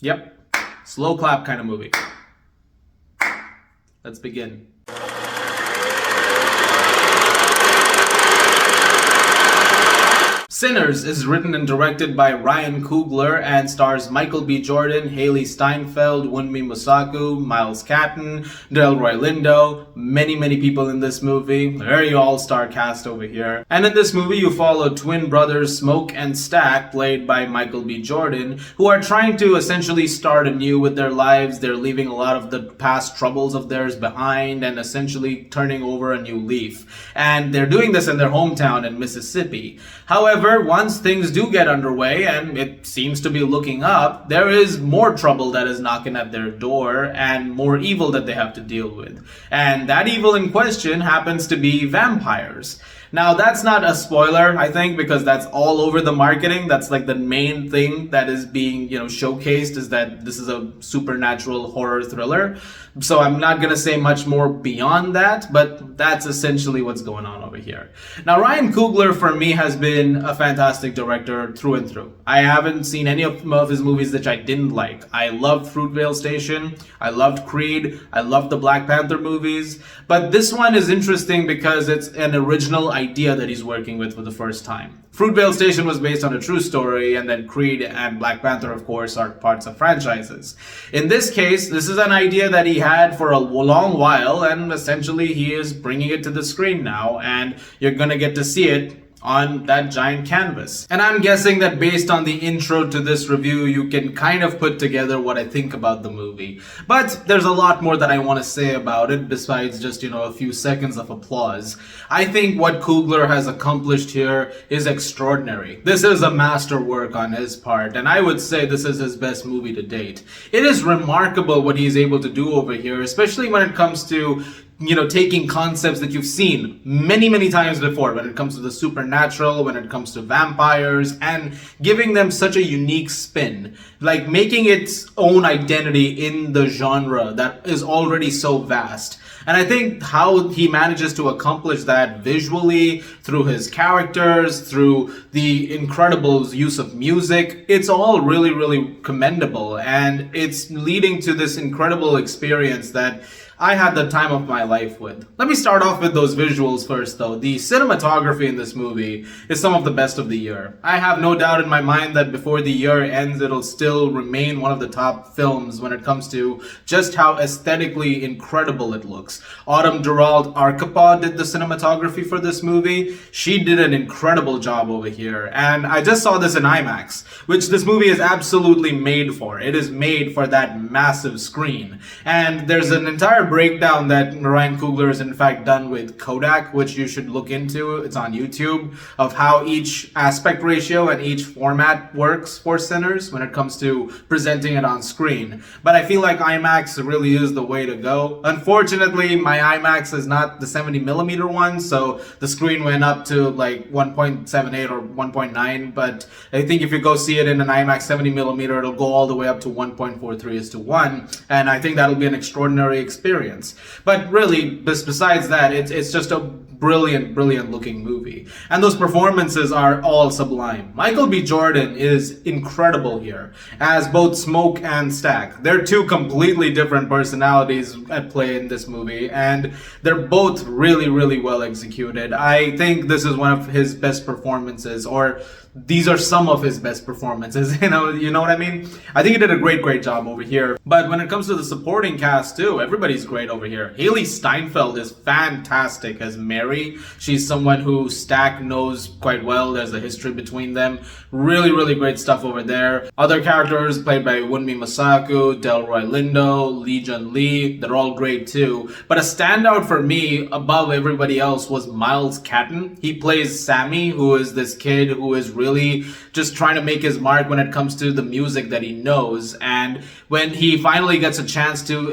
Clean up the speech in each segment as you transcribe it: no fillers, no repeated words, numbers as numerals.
Yep, slow clap kind of movie. Let's begin. Sinners is written and directed by Ryan Coogler and stars Michael B. Jordan, Haley Steinfeld, Wunmi Mosaku, Miles Catton, Delroy Lindo, many people in this movie. Very all-star cast over here. And in this movie, you follow twin brothers Smoke and Stack, played by Michael B. Jordan, who are trying to essentially start anew with their lives. They're leaving a lot of the past troubles of theirs behind and essentially turning over a new leaf. And they're doing this in their hometown in Mississippi. However, once things do get underway and it seems to be looking up, there is more trouble that is knocking at their door and more evil that they have to deal with. And that evil in question happens to be vampires. Now, that's not a spoiler, I think, because that's all over the marketing. That's like the main thing that is being, showcased, is that this is a supernatural horror thriller. So I'm not going to say much more beyond that, but that's essentially what's going on over here. Now, Ryan Coogler, for me, has been a fantastic director through and through. I haven't seen any of his movies that I didn't like. I loved Fruitvale Station. I loved Creed. I loved the Black Panther movies. But this one is interesting because it's an original idea that he's working with for the first time. Fruitvale Station was based on a true story, and then Creed and Black Panther, of course, are parts of franchises. In this case, this is an idea that he had for a long while, and essentially he is bringing it to the screen now, and you're gonna get to see it on that giant canvas. And I'm guessing that based on the intro to this review, you can kind of put together what I think about the movie. But there's a lot more that I want to say about it besides just, a few seconds of applause. I think what Coogler has accomplished here is extraordinary. This is a masterwork on his part, and I would say this is his best movie to date. It is remarkable what he's able to do over here, especially when it comes to taking concepts that you've seen many times before, when it comes to the supernatural, when it comes to vampires, and giving them such a unique spin, like making its own identity in the genre that is already so vast. And I think how he manages to accomplish that visually, through his characters, through the incredible use of music, it's all really commendable. And it's leading to this incredible experience that I had the time of my life with. Let me start off with those visuals first, though. The cinematography in this movie is some of the best of the year. I have no doubt in my mind that before the year ends, it'll still remain one of the top films when it comes to just how aesthetically incredible it looks. Autumn Durald Archipod did the cinematography for this movie. She did an incredible job over here. And I just saw this in IMAX, which this movie is absolutely made for. It is made for that massive screen. And there's an entire breakdown that Ryan Coogler has in fact done with Kodak, which you should look into. It's on YouTube, of how each aspect ratio and each format works for Sinners when it comes to presenting it on screen. But I feel like IMAX really is the way to go. Unfortunately, my IMAX is not the 70mm one, so the screen went up to like 1.78 or 1.9, but I think if you go see it in an IMAX 70mm, it'll go all the way up to 1.43:1, and I think that'll be an extraordinary experience. But really, besides that, it's just a brilliant looking movie. And those performances are all sublime. Michael B. Jordan is incredible here as both Smoke and Stack. They're two completely different personalities at play in this movie, and they're both really well executed. I think this is one of his best performances, or these are some of his best performances, you know what I mean? I think he did a great job over here. But when it comes to the supporting cast too, everybody's great over here. Haley Steinfeld is fantastic as Mary. She's someone who Stack knows quite well. There's a history between them. Really great stuff over there. Other characters played by Wunmi Mosaku, Delroy Lindo, Lee Jun Lee, they're all great too. But a standout for me above everybody else was Miles Catton. He plays Sammy, who is this kid who is really just trying to make his mark when it comes to the music that he knows. And when he finally gets a chance to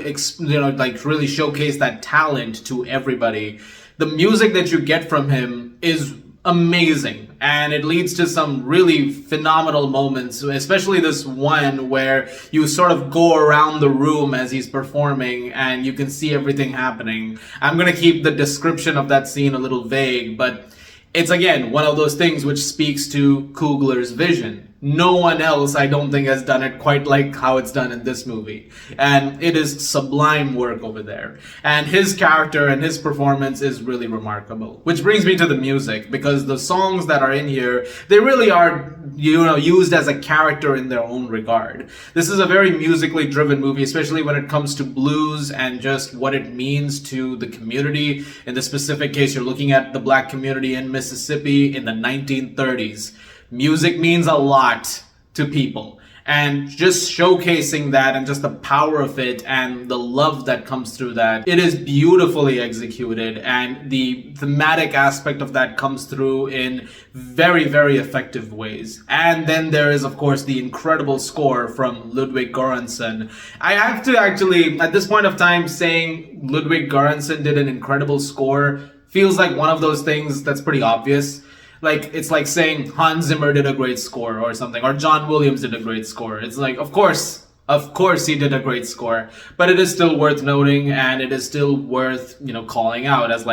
really showcase that talent to everybody, the music that you get from him is amazing. And it leads to some really phenomenal moments, especially this one where you sort of go around the room as he's performing and you can see everything happening. I'm going to keep the description of that scene a little vague, but it's again one of those things which speaks to Coogler's vision. No one else, I don't think, has done it quite like how it's done in this movie. And it is sublime work over there. And his character and his performance is really remarkable. Which brings me to the music, because the songs that are in here, they really are, used as a character in their own regard. This is a very musically driven movie, especially when it comes to blues and just what it means to the community. In the specific case, you're looking at the black community in Mississippi in the 1930s. Music means a lot to people, and just showcasing that and just the power of it and the love that comes through that, it is beautifully executed, and the thematic aspect of that comes through in very, very effective ways. And then there is, of course, the incredible score from Ludwig Göransson. I have to actually, at this point of time, saying Ludwig Göransson did an incredible score feels like one of those things that's pretty obvious. Like, it's like saying Hans Zimmer did a great score or something, or John Williams did a great score. It's like, of course he did a great score, but it is still worth noting, and it is still worth, calling out as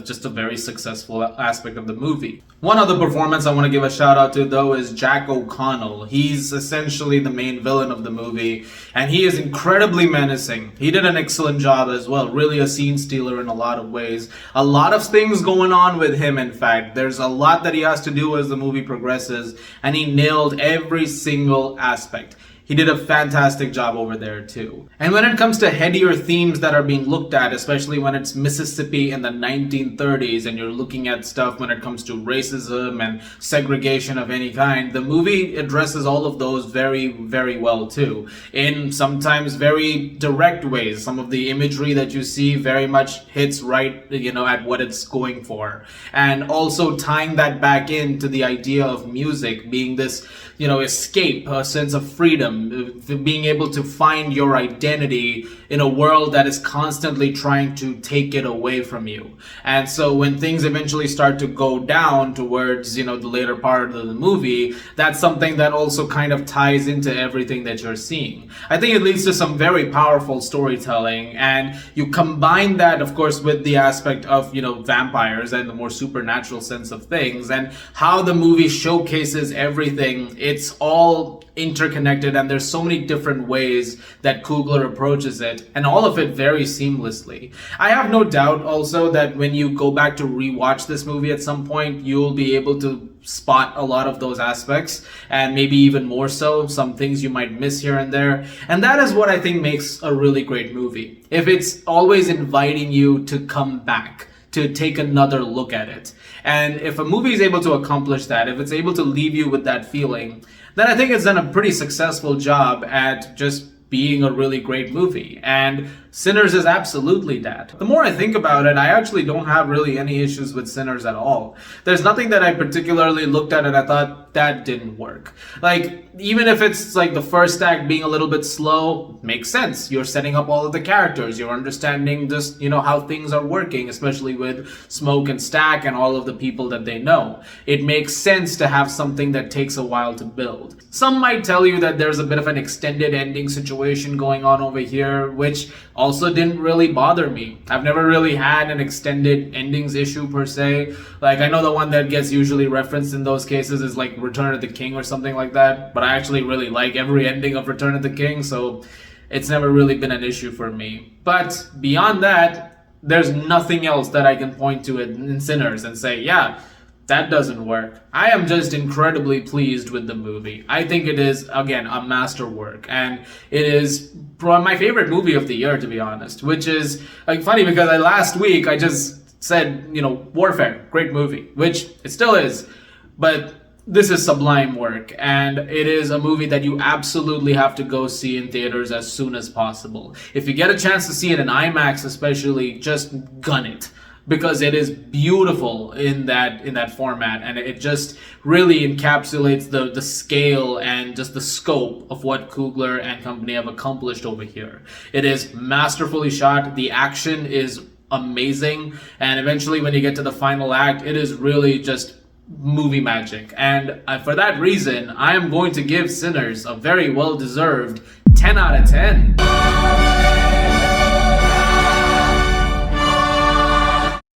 just a very successful aspect of the movie. One other performance I want to give a shout out to, though, is Jack O'Connell. He's essentially the main villain of the movie, and he is incredibly menacing. He did an excellent job as well, really a scene stealer in a lot of ways. A lot of things going on with him, in fact. There's a lot that he has to do as the movie progresses, and he nailed every single aspect. He did a fantastic job over there too. And when it comes to headier themes that are being looked at, especially when it's Mississippi in the 1930s and you're looking at stuff when it comes to racism and segregation of any kind, the movie addresses all of those very, very well too. In sometimes very direct ways. Some of the imagery that you see very much hits right, at what it's going for. And also tying that back into the idea of music being this, escape, a sense of freedom, being able to find your identity in a world that is constantly trying to take it away from you. And so when things eventually start to go down towards, the later part of the movie, that's something that also kind of ties into everything that you're seeing. I think it leads to some very powerful storytelling, and you combine that, of course, with the aspect of, vampires and the more supernatural sense of things, and how the movie showcases everything. It's all interconnected, and there's so many different ways that Coogler approaches it, and all of it very seamlessly. I have no doubt also that when you go back to rewatch this movie at some point, you'll be able to spot a lot of those aspects, and maybe even more so, some things you might miss here and there. And that is what I think makes a really great movie. If it's always inviting you to come back, to take another look at it. And if a movie is able to accomplish that, if it's able to leave you with that feeling, then I think it's done a pretty successful job at just being a really great movie. And Sinners is absolutely that. The more I think about it, I actually don't have really any issues with Sinners at all. There's nothing that I particularly looked at and I thought that didn't work. Like, even if it's like the first act being a little bit slow, makes sense. You're setting up all of the characters. You're understanding just, how things are working, especially with Smoke and Stack and all of the people that they know. It makes sense to have something that takes a while to build. Some might tell you that there's a bit of an extended ending situation going on over here, which also didn't really bother me. I've never really had an extended endings issue per se. Like, I know the one that gets usually referenced in those cases is like Return of the King or something like that, but I actually really like every ending of Return of the King, so it's never really been an issue for me. But beyond that, there's nothing else that I can point to in Sinners and say, yeah, that doesn't work. I am just incredibly pleased with the movie. I think it is, again, a masterwork, and it is my favorite movie of the year, to be honest, which is like funny because last week I just said, Warfare, great movie, which it still is, but this is sublime work, and it is a movie that you absolutely have to go see in theaters as soon as possible. If you get a chance to see it in IMAX especially, just gun it, because it is beautiful in that format, and it just really encapsulates the scale and just the scope of what Coogler and company have accomplished over here. It is masterfully shot, the action is amazing, and eventually when you get to the final act, it is really just movie magic. And for that reason, I am going to give Sinners a very well-deserved 10 out of 10.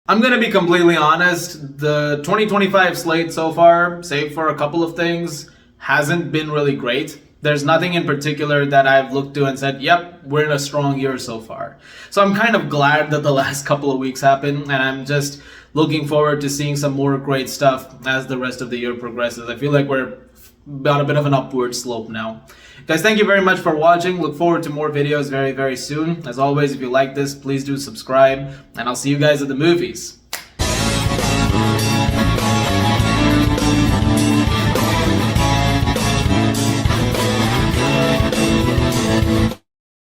I'm gonna be completely honest, the 2025 slate so far, save for a couple of things, hasn't been really great. There's nothing in particular that I've looked to and said, yep, we're in a strong year so far. So I'm kind of glad that the last couple of weeks happened, and I'm just looking forward to seeing some more great stuff as the rest of the year progresses. I feel like we're on a bit of an upward slope now. Guys, thank you very much for watching. Look forward to more videos very, very soon. As always, if you like this, please do subscribe, and I'll see you guys at the movies.